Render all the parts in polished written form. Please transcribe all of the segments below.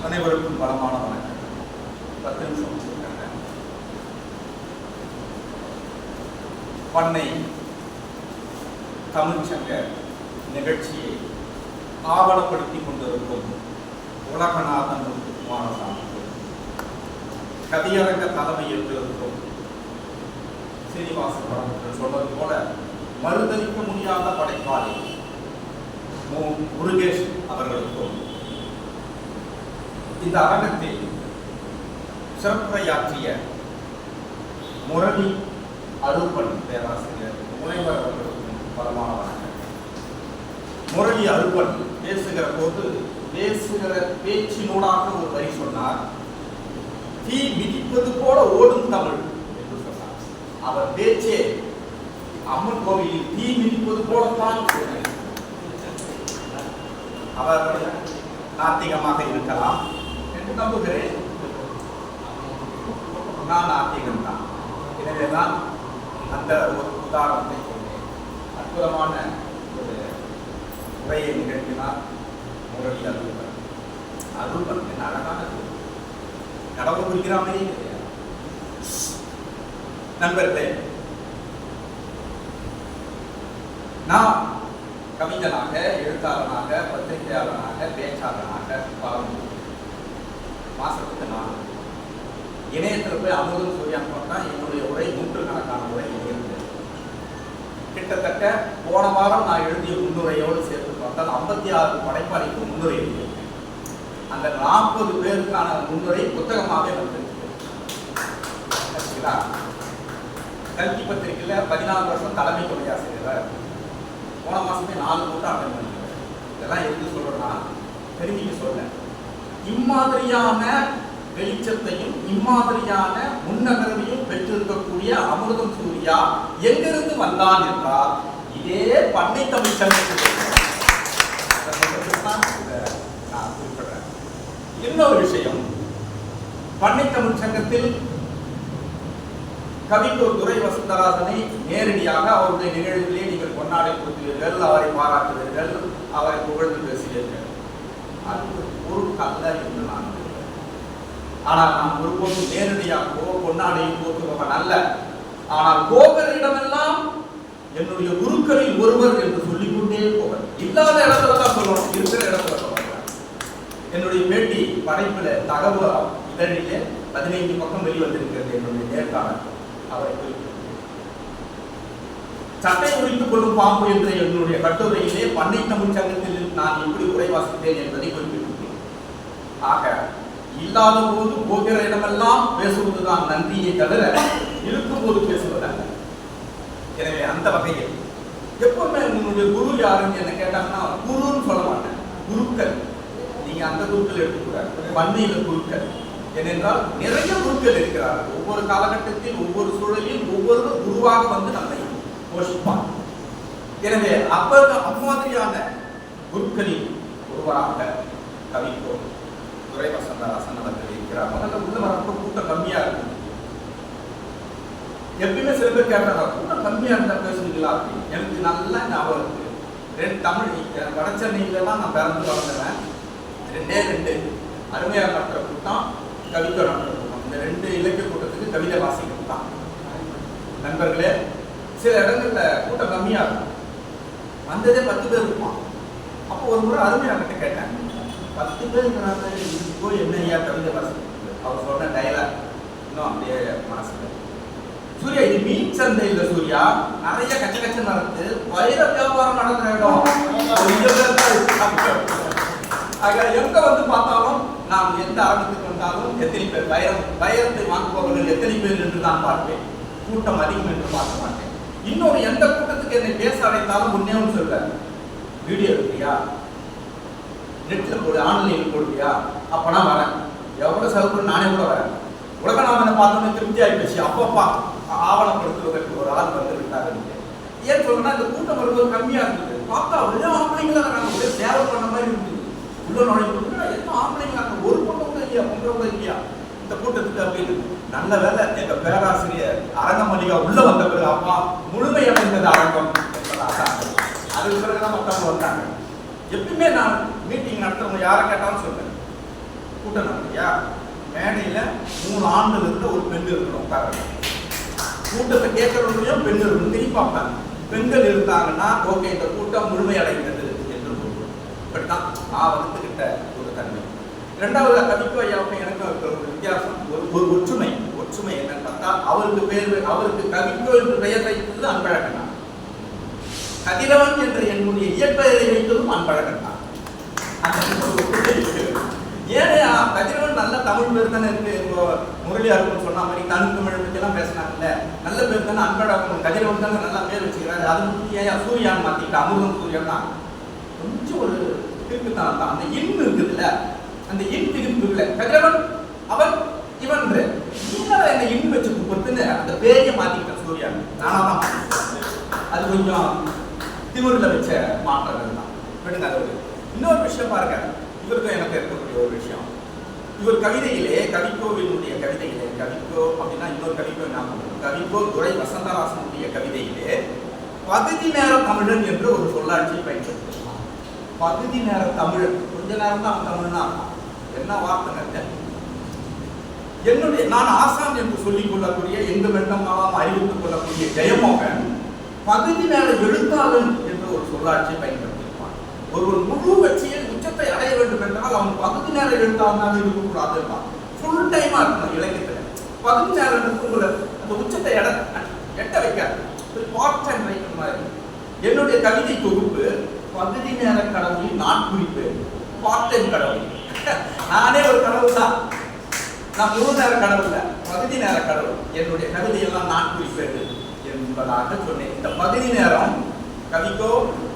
அனைவருக்கும் பலமான வணக்கம். 10 நிமிஷம் கொடுத்துருக்காங்க. பண்ணை தமிழ்ச்சங்க நிகழ்ச்சியை ஆவணப்படுத்திக் கொண்டிருக்கும் உலகநாதன் குமாரசாமி, கவியரங்க தலைமை ஏற்றிருக்கும் சீனிவாசன் அவர்கள் சொன்னது போல மறுதளிக்க முடியாத படைப்பாளி முருகேஷ் அவர்களுக்கும் இந்த அரங்கத்தில் சிறப்புரையாற்றிய முரளி அருள்பன் பேராசிரியர் முனைவர் அவர்களுக்கும் பலமான வணக்கம். முரளி அருள்பன் பேசுகிற போது பேச்சினூடாக ஒரு வரி சொன்னார். தீ மிதிப்பது போல ஓடும் தமிழ் என்று சொன்னார். அவர் பேச்சே அம்மன் கோவிலில் தீ மிதிப்பது போலத்தான் சொன்னார். அவர் நாத்திகமாக இருக்கலாம் என்று நம்புகிறேன். நான் நாத்திகம்தான். எனவேதான் அந்த ஒரு உதாரணத்தை சொன்னேன். அற்புதமான ஒரு உரையை நிகழ்த்தினார் முரளி அருள்பன். அருள்பன் அழகான கடவுள் குறிக்கிற மாதிரியே கிடையாது. நண்பர்களே, நான் கவிஞனாக, எழுத்தாளனாக, பத்திரிகையாளனாக, பேச்சாளனாக மாசத்துக்கு நான் இணையத்தில் போய் அமுதம் சூர்யான் பார்த்தா என்னுடைய உரை 100கணக்கான உரை இருந்தது. கிட்டத்தட்ட போன வாரம் நான் எழுதிய முன்னுரையோடு சேர்த்து பார்த்தால் 56 படைப்பாளிக்கு முன்னுரை எழுதியிருக்கேன். அந்த 40 பேருக்கான முன்னுரை புத்தகமாகவே வந்திருக்கு. கல்கி பத்திரிகையில் 14 வருஷம் தலைமை துணையாசிரியர். போன மாசமே 4 கூட்டம் அட்டன் பண்ணிக்கிறேன். இதெல்லாம் எதுக்கு சொல்றேன்னா தெரிஞ்சுக்க சொல்ல, இம்மாதிரியான வெளிச்சத்தையும் இம்மாதிரியான முன்னகர்வையும் பெற்றிருக்கக்கூடிய அமிர்தம் சூர்யா எங்கிருந்து வந்தான் என்றால் இதே பண்ணை தமிழ் சங்கத்தில். நான் குறிப்பிடுறேன். இன்னொரு விஷயம், பண்ணை தமிழ் சங்கத்தில் கவிக்கோர் துரை வசந்தராசனை நேரடியாக அவருடைய நிகழ்வுகளே நீங்கள் கொண்டாடி கொடுத்தீர்கள், அவரை பாராட்டுவீர்கள், அவரை புகழ்ந்து பேசுவீர்கள். அது பொருட்கல்ல என்று நான் நினைக்கிறேன். ஆனால் நான் ஒருபோதும் நேரடியாகவோ கொண்டாடையும் போற்றுபவன் அல்ல. ஆனால் போவரிடமெல்லாம் என்னுடைய குருக்களில் ஒருவர் என்று சொல்லிக்கொண்டே போவர். இல்லாத இடத்துல தான் சொல்லணும், இருக்கிற இடத்துல சொல்லுவேன். என்னுடைய பேட்டி படைப்புல தகவல் இதழிலே 15 பக்கம் வெளிவந்திருக்கிறது. என்னுடைய நேர்காணல் அவரை சட்டை உரித்துக் கொள்ளும் பாம்பு என்ற என்னுடைய கட்டுரையிலே பண்ணை தமிழ் சங்கத்தில் நான் எப்படி உரை வாசித்தேன் என்பதை குறிப்பிட்டிருக்கிறேன். ஆக இல்லாத போது போகிற இடமெல்லாம் பேசுவதுதான் நன்றியை தவிர இருக்கும் போது பேசுவதல்ல. எனவே அந்த வகையில் எப்பவுமே உங்களுடைய குரு யாருன்னு என்ன கேட்டாங்கன்னா குருன்னு சொல்ல மாட்டேன், குருக்கள். நீங்க அந்த குருக்கள் எடுத்துக்கூடாது, பண்ணையில குருக்கள். ஏனென்றால் நிறைய குருக்கள் இருக்கிறார்கள். ஒவ்வொரு காலகட்டத்தில் ஒவ்வொரு சூழலில் ஒவ்வொருவர் குருவாக வந்து நம்மை போஷிப்பார். எனவே அம்மாதிரியான குருக்களில் ஒருவராக கவிக்கோர் துரை வசந்தராசன் அவர்கள் இருக்கிறார். முதல்ல உள்ள வரப்போ கூட்டம் கம்மியா இருக்கும். எப்பயுமே சில பேர் கேட்டாங்க, கூட்டம் கம்மியா இருந்தா பேசுவீங்களா அப்படின்னு. எனக்கு நல்லா ஞாபகம் இருக்கு. 2 தமிழ் வட சென்னையிலாம் நான் பிறந்து வளர்ந்தேன். 2 அருமையாக நடத்துற கூட்டம், கவிதை நடத்துற கூட்டம். இந்த 2 இலக்கிய கூட்டத்துக்கு கவிதை வாசிக்கிறது தான். நண்பர்களே, சில இடங்கள்ல கூட்டம் கம்மியா இருக்கும். வந்ததே 10 பேர் இருப்பான். அப்போ ஒரு முறை அருமையாக கேட்டேன், 10 பேருங்கிறாங்க, இதுக்கு போய் என்ன ஐயா கவிதை வாசிக்கிறது? அவர் சொன்ன டைலாக் இன்னும் அப்படியே மனசுல. சூர்யா, இது மீன் சந்தை இல்ல சூர்யா, நிறைய கச்ச கச்ச நடந்து வைர வியாபாரம் நடக்கிற இடம். எங்க வந்து பார்த்தாலும், நாம் எந்த அரங்கத்துக்கு வந்தாலும் எத்தனை பேர் வைரத்தை வாங்குபவர்கள் எத்தனை பேர் என்று நான் பார்ப்பேன். கூட்டம் அதிகம் என்று பார்க்க மாட்டேன். இன்னொரு எந்த கூட்டத்துக்கு என்னை பேச அழைத்தாலும் முன்னே சொல்ல, வீடியோ எடுக்கிறியா, நெட்ல போடு, ஆன்லைன்ல போடுவியா, அப்பனா வரேன். எவ்வளவு செலவு நானே கூட வரேன். உலகநாதனை பார்த்தோன்னு திருப்தியாகி பேசி அப்பப்பா ஆவணப்படுத்துவதற்கு ஒரு ஆள் வந்து விட்டாரு. ஏன் சொல்லணும்னா இந்த கூட்டம் வருவது கம்மியா இருந்தது. பார்த்தா ஒரே ஆம்பளைங்களா இருக்காங்க, ஒரே சேவை பண்ண மாதிரி இருந்தது. உள்ள நுழைவு என்ன ஆம்பளைங்களா இருக்காங்க, ஒரு பொண்ணு கூட இல்லையா, பொண்ணு கூட இல்லையா இந்த கூட்டத்துக்கு அப்படின்னு. நல்ல வேலை எங்க பேராசிரியர் அரங்கமணிகா உள்ள வந்த பிறகு அப்பா முழுமையடைந்தது அரங்கம் என்பதாக அதுக்கு பிறகுதான் மற்றவங்க வந்தாங்க. எப்பயுமே நான் மீட்டிங் நடத்துறவங்க யாரை கேட்டாலும் சொல்றேன், கூட்டம் இல்லையா, மேடையில 3 ஆண்கள் இருந்த ஒரு பெண் இருக்கணும் உட்கார. கூட்டத்தை கேட்கறவங்களையும் பெண் இருக்கணும் திருப்பாங்க. பெண்கள் இருந்தாங்கன்னா ஓகே இந்த கூட்டம் முழுமையடைந்தது என்று சொல்லுவோம். இப்படித்தான் நான் வந்துகிட்ட ஒரு தன்மை. இரண்டாவது கவிக்கோ ஐயாவுக்கும் எனக்கு ஒரு வித்தியாசம், ஒரு ஒற்றுமை. ஒற்றுமை என்னன்னு பார்த்தா அவருக்கு கவிக்கோ என்று பெயர் வைத்தது அன்பழகன் தான். கதிரவன் என்ற என்னுடைய இயற்பெயரை வைத்ததும் அன்பழகன் தான். ஏன்னா கதிரவன் நல்ல தமிழ் பேர் தானே இருக்கு. இப்போ முரளி அருள்னு சொன்ன மாதிரி தமிழ் பற்றி எல்லாம் பேசினாங்கல்ல, நல்ல பேர் தானே அன்பழகன். கதிரவன் தானே நல்லா பேர் வச்சுக்கிறாரு. அது ஏன் சூர்யான்னு மாத்திட்டு அமுதம் சூரியன் தான். கொஞ்சம் ஒரு திருப்பித்தான் தான். அந்த இன் இருக்குதுல்ல, அந்த இன் திருப்பு இல்லை. கதிரவன் அவன் இவன் என்ன இன் வச்சு கூப்பிட்டுன்னு அந்த பேரையே மாத்திக்கிட்ட சூர்யான். நானாதான் அது கொஞ்சம் திமுறில் வச்ச மாற்றங்கள் தான். விடுங்க. அது இன்னொரு விஷயம் பாருங்க, இவருக்கும் எனக்கு இருக்கக்கூடிய ஒரு விஷயம். இவர் கவிதையிலே, கவிக்கோவினுடைய கவிதையிலே, கவிக்கோ அப்படின்னா இன்னொரு கவிக்கோ ஞாபகம், கவிக்கோ துரை வசந்தராசனுடைய கவிதையிலே பகுதி நேர தமிழன் என்று ஒரு சொல்லாட்சியை பயன்படுத்தினான். பகுதி நேர தமிழன், கொஞ்ச நேரம் தான் தமிழ்னா என்ன வார்த்தை. என்னுடைய நான் ஆசான் என்று சொல்லிக் கொள்ளக்கூடிய, எங்கு வெள்ளமாலாம் அறிவித்துக் கொள்ளக்கூடிய ஜெயமோகன் பகுதி நேர எழுத்தாளன் என்று ஒரு சொல்லாட்சியை பயன்படுத்தியிருப்பான். ஒருவர் முழு வெற்றியில் உச்சத்தை அடைய வேண்டும் என்றால் அவன் பகுதி நேர எழுத்தாளனாக இருக்கக்கூடாது. ஃபுல் டைமா இருக்கணும் இலக்கியத்தில். பகுதி நேரம் உங்களை அந்த உச்சத்தை எட்ட வைக்காது. பார்ட் டைம் வைக்கிற மாதிரி. என்னுடைய கவிதை தொகுப்பு பகுதி நேர கடவுளின் நாட்குறிப்பு. பார்ட் டைம் கடவுள். நானே ஒரு கடவுள் தான். நான் முழு நேர கடவுள் இல்லை, பகுதி நேர கடவுள். என்னுடைய கவிதையெல்லாம் நாட்குறிப்பேடு என்பதாக சொன்னேன். இந்த பகுதி நேரம் கவிக்கோ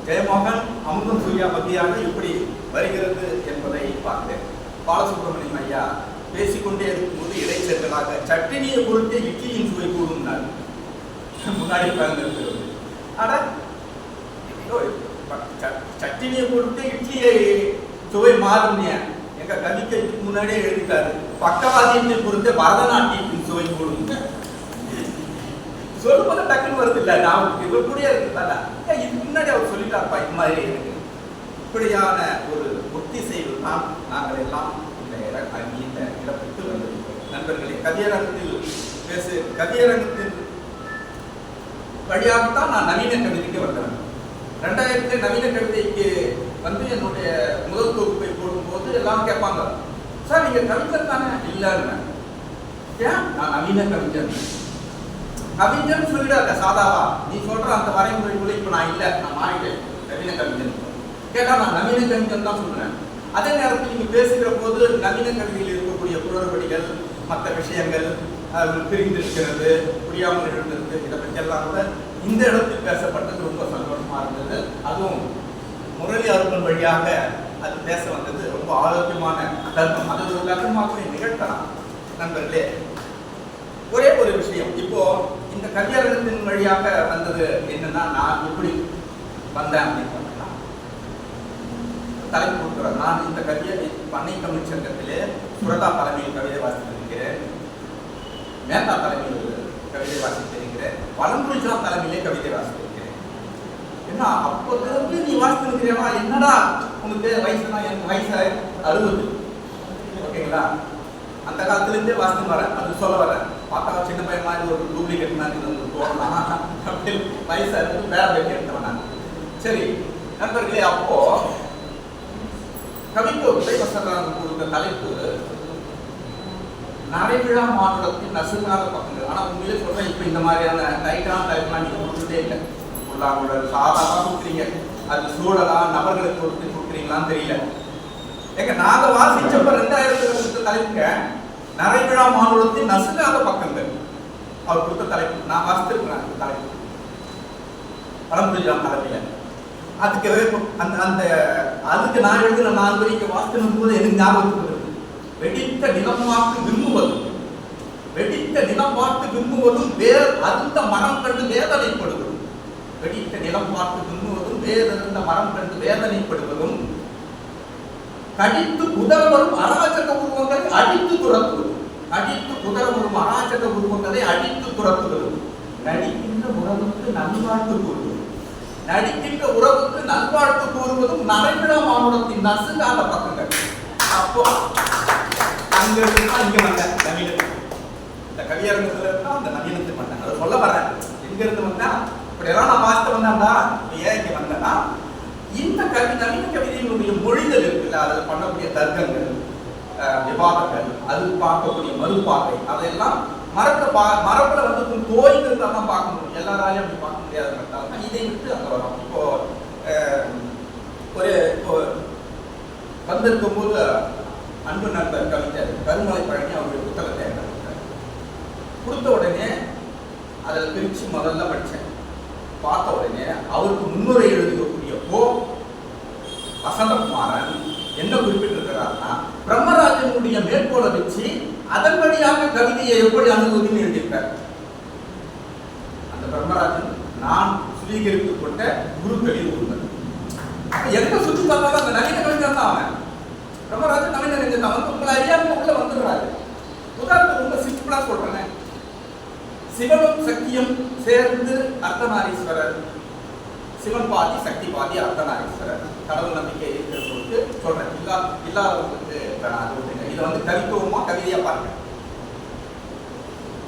ஜெயமோகன் அமுதம் சூர்யா பத்தியாக இப்படி வருகிறது என்பதை பார்த்தேன். பாலசுப்ரமணியம் ஐயா பேசிக்கொண்டே இருக்கும்போது இடைச்செருகலாக சட்டினியை பொறுத்தே இட்லியின் சுவை கூடும்னார். முன்னாடி உட்கார்ந்து ஆனா சட்டினியை பொறுத்தே இட்லியை சுவை மாறும். எங்க கவிதைக்கு முன்னாடியே எழுதிட்டாரு, பக்கவாதியத்தை பொறுத்தே பரதநாட்டியத்தின் சுவை கூடும். சொல்லும்போது டக்குன்னு வருது இல்ல, நான் இவர் கூட இருக்குல்ல, இதுக்கு முன்னாடி அவர் சொல்லிட்டாருப்பா இது மாதிரி இருக்கு. இப்படியான ஒரு ஒத்திசைவு தான் நாங்கள் எல்லாம் இந்த இடத்துக்கு வந்தது. நண்பர்களே, கவியரங்கத்தின் வழியாகத்தான் நான் நவீன கவிதைக்கு வந்தேன். 2000 நவீன கவிதைக்கு வந்து என்னுடைய முதல் தொகுப்பை போடும்போது எல்லாம் கேட்பாங்க, சார் நீங்க கவிஞர் தானே? இல்லைன்னு. ஏன்? நான் நவீன கவிஞர். கவிஞர்னு சொல்லிடாத சாதாவா, நீ சொல்ற அந்த வரைமுறைக்குள்ள இப்ப நான் இல்லை, நான் மாறிட்டேன் நவீன கவிஞர். கேட்டா நான் நவீன கவிஞர் தான் சொல்றேன். அதே நேரத்தில் நீங்க பேசுகிற போது நவீன கவிதையில் இருக்கக்கூடிய குளறுபடிகள், மற்ற விஷயங்கள், பிரிந்திருக்கிறது, புரியாமல் இருந்தது, இதை பற்றி எல்லாம் கூட இந்த இடத்தில் பேசப்பட்டது ரொம்ப சந்தோஷமா இருந்தது. அதுவும் முரளி அருள் வழியாக அது பேச வந்தது ரொம்ப ஆரோக்கியமான தர்மம். அது ஒரு தர்மமாகவே நிகழ்த்தலாம். நண்பர்களே, ஒரே ஒரு விஷயம், இப்போ இந்த கவியரங்கத்தின் வழியாக வந்தது என்னன்னா, நான் எப்படி வந்தேன் அப்படின்னு பார்த்தீங்கன்னா, தலைப்பு கொடுக்குறேன். நான் இந்த பண்ணை தமிழ் சங்கத்திலே சுரதா தலைமையில் கவிதை வாசித்திருக்கிறேன், மேத்தா தலைமையில் கவிதை வாசித்திருக்கிறேன், வளம்புரிஜா தலைமையிலே கவிதை வாசித்திருக்கிறேன். என்ன அப்போது நீ வாசித்திருக்கிறேன்னா, என்னடா உனக்கு வயசுனா, எனக்கு வயசு 60. ஓகேங்களா? அந்த காலத்துலேருந்தே வாசித்து வரேன். அது சொல்ல வரேன். பார்த்தா சின்ன பையன் மாதிரி ஒரு டூப்ளிகேட் மாதிரி தோணலாம் அப்படின்னு வயசு இருந்து வேற வெட்டி எடுத்தவன் நான். சரி நண்பர்களே, அப்போ கவிக்கோ உதயவசந்தராஜன் கொடுத்த தலைப்பு நடைவிழா மாநிலத்தின் நசுங்காத பக்கங்கள். ஆனால் உண்மையிலே சொல்றேன், இப்போ இந்த மாதிரியான டைட்டான தலைப்புலாம் நீங்கள் கொடுத்ததே இல்லை. உங்களோட சாதாரணமாக கொடுக்குறீங்க, அது சூழலா நபர்களை கொடுத்து கொடுக்குறீங்களான்னு தெரியல. எங்க நாங்க வாசிச்சப்ப 2000 கொடுத்த தலைப்புங்க நடைவிழா மாநிலத்தின் நசுங்காத பக்கங்கள் அவர் கொடுத்த தலைப்பு. நான் வாசித்திருக்கிறேன் அந்த தலைப்பு வளம்புரிஜாம் தலைமையில. அதுக்கு அந்த அதுக்கு நான் எழுதுன 4 வரைக்கும் வாசிக்கும் போது எனக்கு ஞாபகத்துக்கு வருது. வெடித்த நிலம் பார்த்து விரும்புவதும், வெடித்த நிலம் பார்த்து விரும்புவதும், அருந்த மரம் கண்டு வேதனைப்படுவதும், வெடித்த நிலம் பார்த்து விரும்புவதும், வேறந்த மரம் கண்டு வேதனைப்படுவதும், கடித்து குதற வரும் அராஜக உருவங்களை அடித்து துரத்துவதும், அடித்து குதற வரும் அராஜக உருவங்களை அடித்து துரத்துவதும், நடிக்கின்ற உறவுக்கு நல்வாழ்த்து கூறுவதும், நடிக்கின்ற உறவுக்கு நல்வாழ்த்து கூறுவதும் நடைவிழா மாநிலத்தின் நசுங்காத பக்கங்கள். அப்போ அங்க இருந்தா இங்க வந்தேன் நவீனத்துக்கு. இந்த கவியரங்கத்துல இருந்தா அந்த நவீனத்துக்கு வந்தேன். அதை சொல்ல வரேன். எங்க இருந்து வந்தேன் இப்படி எல்லாம் நான் வாசித்து வந்தேன்டா, ஏன் இங்க வந்தேன்னா இந்த நவீன கவிதையினுடைய மொழிகள் இருக்குல்ல, அதில் பண்ணக்கூடிய தர்க்கங்கள், விவாதங்கள், அது பார்க்கக்கூடிய மறுபார்வை, அதையெல்லாம் மரபுல வந்து தோய்ந்து இருந்தால் தான் பார்க்க முடியும். எல்லாராலையும் அப்படி பார்க்க முடியாதுன்றதால இதை விட்டு அங்கே வரும். இப்போ வந்திருக்கும் போது அன்பு நண்பர் கவிஞர் கருமலை பழனி அவருடைய புத்தகத்தை கொடுத்த உடனே அதில் பிரித்து முதல்ல படித்தேன். பார்த்த உடனே அவருக்கு முன்னுரை எழுதக்கூடிய வசந்தகுமாரன் என்ன குறிப்பிட்டிருக்கிறார்னா, பிரம்மராஜனுடைய மேற்கோளை வச்சு அதன்படியாக கவிதையை எப்படி அணுகுவதுன்னு எழுதியிருக்கார். அந்த பிரம்மராஜன் நான் சுவீகரித்துக் கொண்ட குருக்களில் ஒருவர். எங்க சுற்றி பார்த்தாலும் அந்த நவீன கவிஞர் தான் அவன். பிரம்மராஜன் நவீன கவிஞர் தான். வந்து உங்களை அறியாம உள்ள வந்துடுறாரு. உதாரணத்துக்கு ரொம்ப சிம்பிளா சொல்றேன். சிவனும் சக்தியும் சேர்ந்து அர்த்தநாரீஸ்வரர், சிவன் பாதி சக்தி பாதி அர்த்தநாரீஸ்வரர், கடவுள் நம்பிக்கை இருக்கிற சொல்லிட்டு சொல்றேன். இல்லாதவங்களுக்கு இதை வந்து கவித்துவமா கவிதையா பாருங்க.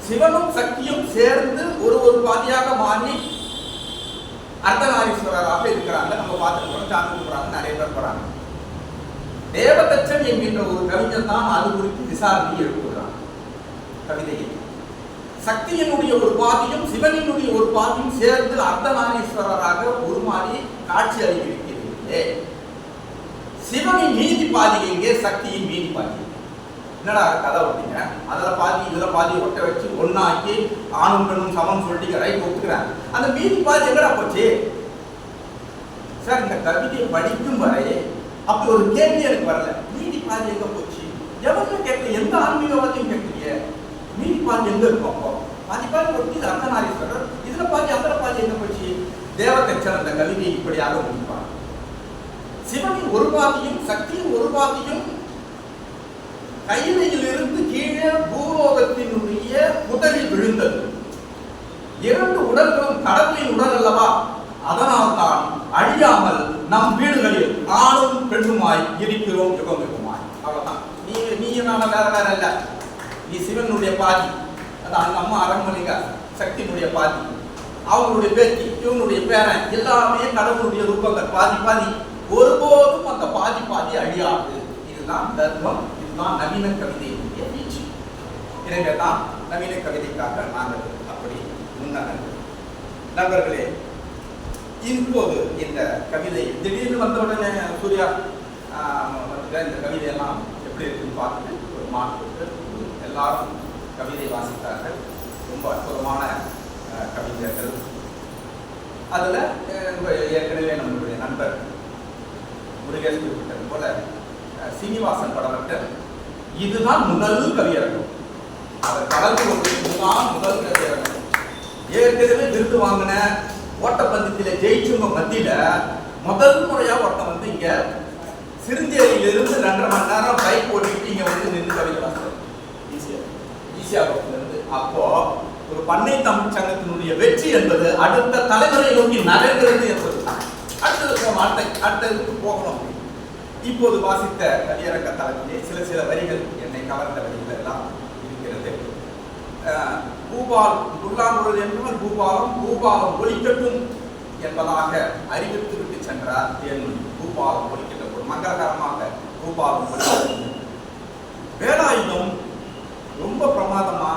சிவனும் சக்தியும் சேர்ந்து ஒரு பாதியாக மாறி அர்த்தநாரீஸ்வரராக இருக்கிறாங்க. நம்ம பார்த்துட்டு சார்ந்து போறாங்க, நிறைய பேர் போறாங்க. தேவதச்சன் என்கின்ற ஒரு கவிஞர் தான் அது குறித்து விசாரணை எழுப்புகிறான் கவிதையில். சக்தியினுடைய ஒரு பாதியும் சிவனினுடைய ஒரு பாதியும் சேர்ந்து அர்த்தநாரீஸ்வரராக உருமாறி காட்சி அளிக்கிறது. சிவனின் மீதி பாதி எங்கே, சக்தியின் மீதி பாதி. என்னடா கதை ஒட்டிங்க, அதில் பாதி இதில் பாதி ஒட்ட வச்சு ஒன்னாக்கி ஆணும் பெண்ணும் சமம் சொல்லிட்டு ரைட் ஒத்துக்கிறேன். அந்த மீதி பாதி எங்கடா போச்சு சார்? இந்த கவிதையை படிக்கும் வரை அப்படி ஒரு கேள்வி எனக்கு வரல. மீதி பாதி எங்க போச்சு? எவரும் கேட்கல, எந்த ஆன்மீகவாதியும் கேட்கலையே. மீதி பாதி எங்க இருக்கும்? அப்போ பாதி பாதி ஒட்டி அர்த்தநாரீஸ்வரர், இதுல பாதி அதில் பாதி எங்க போச்சு? தேவதச்சன் அந்த கவிதையை இப்படியாக முடிப்பார். சிவனின் ஒரு பாதியும் சக்தியின் ஒரு பாதியும் கையிலிருந்து கீழே பூலோகத்தினுடைய முதலில் விழுந்தது. இரண்டு உடல்களும் கடவுளின் உடல் அல்லவா? அதனால் தான் அழியாமல் நம் வீடுகளில் ஆணும் பெண்ணுமாய் இருக்கிறோம், யுகம் யுகமாய். அவ்வளவுதான். நீ நான வேற வேற இல்ல. நீ சிவனுடைய பாதி, அதான் அம்மா அரண்மனைங்க சக்தியினுடைய பாதி, அவங்களுடைய பேத்தி இவனுடைய பேரன், எல்லாமே கடவுளுடைய ரூபங்கள் பாதி பாதி. ஒருபோதும் அந்த பாதி பாதி அழியாது. இதுதான் தர்மம். இதுதான் நவீன கவிதையினுடைய வீச்சு. எனவேதான் நவீன கவிதைக்காக நாங்கள் அப்படி முன்னங்கள். நண்பர்களே, இப்போது இந்த கவிதை திடீர்னு வந்த உடனே சூர்யா இந்த கவிதையெல்லாம் எப்படி இருக்குன்னு பார்த்துட்டு ஒரு மாற்று எல்லாரும் கவிதை வாசித்தார்கள். ரொம்ப அற்புதமான கவிஞர்கள். அதில் ஏற்கனவே நம்மளுடைய நண்பர் முருகேஷ் குறிப்பிட்டது போல சீனிவாசன் படமிட்ட இதுதான் முதல் கவியரங்கம். அதை கலந்து கொண்டு இதுதான் முதல் கவியரங்கம். ஏற்கனவே விருது வாங்கின ஓட்டப்பந்தயத்தில் ஜெயிச்சவங்க மத்தியில முதல் முறையா ஒருத்தன் வந்து இங்க சிறுந்தேரியிலிருந்து 2.5 மணி நேரம் பைக் ஓட்டிட்டு இங்க வந்து நின்று கவிதை வாசித்தார். ஈஸியா இருந்து. அப்போ ஒரு பண்ணை தமிழ் சங்கத்தினுடைய வெற்றி என்பது அடுத்த தலைமுறை நோக்கி நகர்கிறது என்பது. அடுத்ததுக்கு போகணும். இப்போது வாசித்த கவியரங்க தளத்திலே சில வரிகள் என்னை கவர்ந்த வரிகள் எல்லாம் இருக்கிறது. புல்லாங்குழல் என்பவர் பூபாலம் ஒலிக்கட்டும் என்பதாக அறிவித்து விட்டு சென்றார். என் பூபாலம் ஒலிக்கட்டும், ஒரு மங்களகரமாக பூபாலம் ஒலிக்கட்டும். வேலாயுதம் ரொம்ப பிரமாதமா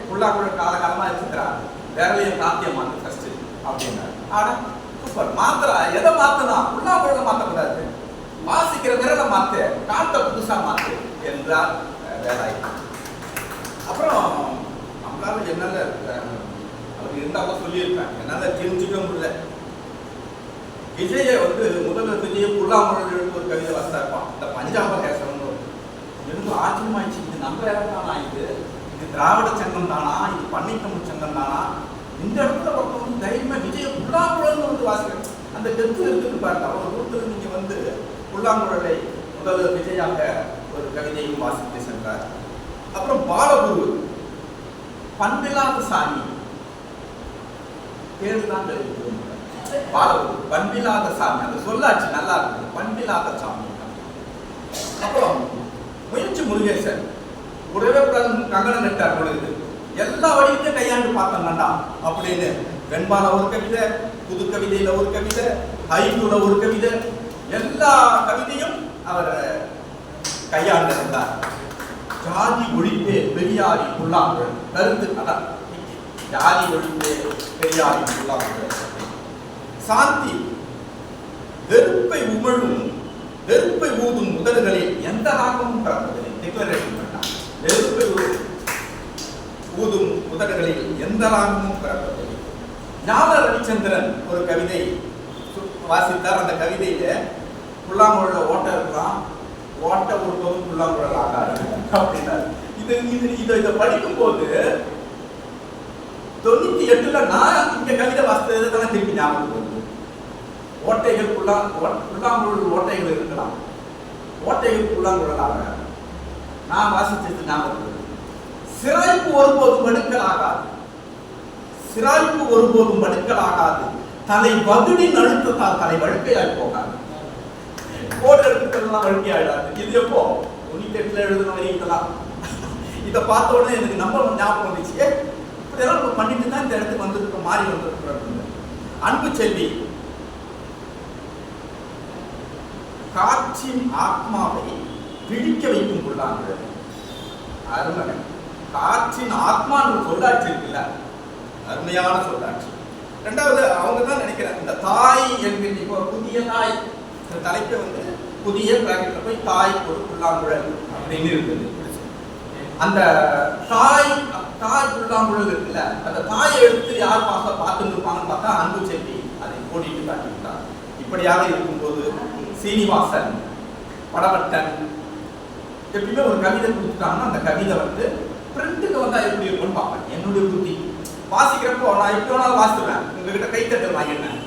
புல்லாங்குழல் காலகாலமா இருக்கிறார். வேலையும் சாத்தியமானது ஃபர்ஸ்ட் அப்படின்னாரு. ஆனா சூப்பர். மாத்திரா எதை மாத்தனா? புல்லாங்குழல மாத்தக்கூடாது, வாசிக்கிற விரலை மாத்து, காட்ட புதுசா மாத்து என்றார் வேலாயுதம். அப்புறம் நம்மளால என்னால அவர் இருந்தாலும் சொல்லியிருப்பேன், என்னால தெரிஞ்சுக்க முடியல. விஜய வந்து முதல்ல விஜய புல்லாங்குழல் ஒரு கவிதை வாசித்தா இருப்பான். இந்த பஞ்சாப கேசவன் எனக்கு ஆச்சரியமாயிடுச்சு. இது நம்ம இடம் தானா? இது திராவிட சங்கம் தானா? இது பண்ணை தமிழ் சங்கம் தானா? இந்த இடத்துல ஒருத்தர் வந்து தைரியமா விஜய புல்லாங்குழல் வந்து வாசிக்கிறேன். அந்த டெத்து இருக்குன்னு பாருங்க. அவர் தூரத்தில் நீங்க வந்து புல்லாங்குழலை முதல்ல விஜயாக ஒரு கவிதையும் வாசித்து சென்றார். அப்புறம் பாலகுரு பண்பில்லாத சாமி பேருதான் பாலகுரு பண்பில்லாத சாமி. அந்த சொல்லாச்சு நல்லா இருக்கு, பண்பில்லாத சாமி. அப்புறம் முயற்சி முருகேசன் கூடவே கங்கணம் கட்டார் பொழுது எல்லா வடிவத்தையும் கையாண்டு பார்த்தோம்னா அப்படின்னு வெண்பால ஒரு கவிதை, புது கவிதையில ஒரு கவிதை, ஐநூல ஒரு கவிதை, எல்லா கவிதையும் அவர் கையாண்டிருந்தார். ஜாதி ஒழிப்பே பெரியாரி புல்லாங்குழல் கருத்து அதான் ஜாதி ஒழிப்பே பெரியாரி புல்லாங்குழல். சாந்தி வெறுப்பை உமிழும் வெறுப்பை ஊதும் உதடுகளில் எந்த ராகமும் பிறப்பதில்லை. டிக்ளரேஷன் பண்ணார். வெறுப்பை ஊதும் உதடுகளில் எந்த ராகமும் பிறப்பதில்லை. ஞான ரவிச்சந்திரன் ஒரு கவிதை வாசித்தார். அந்த கவிதையில புல்லாங்குழல ஓட்ட இருக்கலாம், ஓட்ட ஒருபோதும் புல்லாங்குழல் ஆகாது அப்படின்னாரு. இதை படிக்கும் போது 98ல நான் இந்த கவிதை வாசித்தது தானே திருப்பி ஞாபகம் வருது. ஓட்டைகள் புல்லாங்குழல் ஓட்டைகள் இருக்கலாம், ஓட்டைகள் புல்லாங்குழலாக நான் வாசித்தது ஞாபகம் வருது. சிராய்ப்பு ஒருபோதும் மடுக்கலாகாது, சிராய்ப்பு ஒருபோதும் மடுக்கலாகாது, தலை வகுடின் அழுத்தத்தால் தலை வழுக்கையாய் போகாது. போட்டு எழுத்துக்கள்லாம் வழுக்கை ஆயிடாது. இது எப்போ 98ல எழுதுன வரைக்கும் இதை பார்த்த உடனே எனக்கு நம்ம ஞாபகம் வந்துச்சு. இப்படியெல்லாம் நம்ம பண்ணிட்டு தான் இந்த இடத்துக்கு வந்துருக்க மாறி வந்துருக்கிறோம். அன்பு செல்வி காற்றின் ஆத்மாவை பிடிக்க வைக்கும் புல்லாங்குழல். அருமை. காற்றின் ஆத்மான்னு சொல்லாட்சி இருக்குல்ல, அருமையான சொல்லாட்சி. ரெண்டாவது அவங்க தான் நினைக்கிறேன் இந்த தாய் என்கிற இப்போ புதிய தாய் தலைப்பை வந்து புதிய பிராக்கெட்ல போய் தாய் ஒரு புல்லாங்குழல் அப்படின்னு இருக்குது. அந்த தாய் புல்லாங்குழல் இருக்குல்ல, அந்த தாயை எடுத்து யார் பார்த்துட்டு இருப்பாங்கன்னு பார்த்தா அன்பு செல்வி அதை போட்டிட்டு காட்டிவிட்டார். இப்படியாக இருக்கும்போது சீனிவாசன் படவட்டன் எப்பயுமே ஒரு கவிதை கொடுத்துட்டாங்கன்னா அந்த கவிதை வந்து பிரிண்ட்டுக்கு வந்தா எப்படி இருக்கும்னு பார்ப்பேன். என்னுடைய புத்தி வாசிக்கிறப்போ நான் எப்படி வேணாலும் வாசிடுவேன். உங்ககிட்ட கைத்தட்டல் வாங்கினேன்,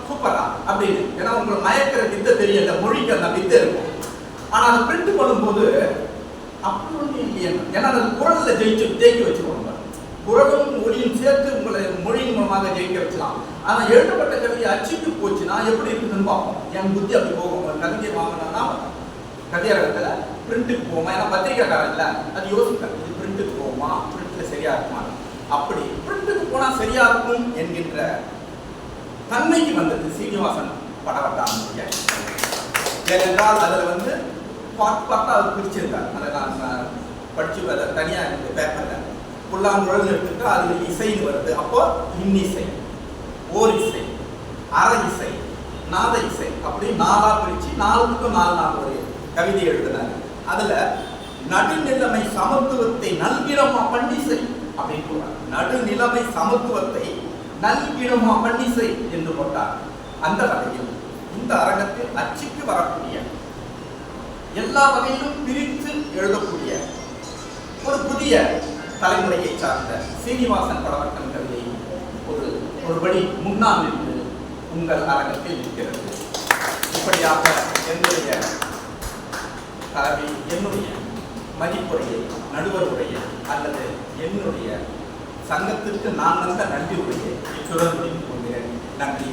சூப்பரா அப்படின்னு. ஏன்னா உங்களுக்கு மயக்கிற வித்தை தெரியல, மொழிக்கு அந்த வித்தை இருக்கும். ஆனா அதை பிரிண்ட் பண்ணும்போது அப்படி ஒன்றும் இல்லையே. ஏன்னா அந்த குரல்ல ஜெயிக்க வச்சுக்கோங்க. குரலும் மொழியும் சேர்த்து உங்களை மொழியின் மூலமாக ஜெயிக்க வச்சலாம். ஆனா எழுதப்பட்ட கவிதை அச்சுக்கு போச்சுன்னா எப்படி இருக்குதுன்னு பார்ப்போம். என் புத்தி அப்படி போகும். கவிதையை வாங்கினா கவியரகத்துல பிரிண்ட்டுக்கு போகுமா, ஏன்னா பத்திரிகைக்காரன் இல்லை, அது யோசிப்பேன் இது பிரிண்ட்டுக்கு போகுமா, பிரிண்ட்ல சரியா இருக்குமா. அப்படி பிரிண்ட்டுக்கு போனா சரியா இருக்கும் என்கின்ற தன்மைக்கு வந்தது சீனிவாசன் படவட்டானுடைய. ஏனென்றால் அதில் வந்து பார்த்து அவர் பிரிச்சிருந்தார். அதை நான் படிச்சு தனியா இந்த பேப்பர்ல புல்லாங்குழல் எடுத்துட்டு அதில் இசைன்னு வருது. அப்போ இன்னிசை, ஓர் இசை, அரை இசை, நாத இசை அப்படி நாலா பிரிச்சு 4 ஒரு கவிதை எழுதினார். அதுல நடுநிலைமை சமத்துவத்தை நல்கிடமா பண்டிசை அப்படின்னு சொல்றாங்க. நடுநிலைமை சமத்துவத்தை நல்கிடமா பண்டிசை என்று போட்டார். அந்த வகையில் இந்த அரங்கத்தில் அச்சுக்கு வரக்கூடிய எல்லா வகையிலும் பிரித்து எழுதக்கூடிய ஒரு புதிய தலைமுறையை சார்ந்த சீனிவாசன் படவட்டன் கவிதை ஒருபடி முன்னால் நின்று உங்கள் அரங்கத்தில் இருக்கிறது. இப்படியாக என்னுடைய கலவை, என்னுடைய மதிப்புரையை, நடுவர் உரையை அல்லது என்னுடைய சங்கத்திற்கு நான் வந்த நன்றி உரையை இத்துடன் முடித்துக் கொள்கிறேன். நன்றி.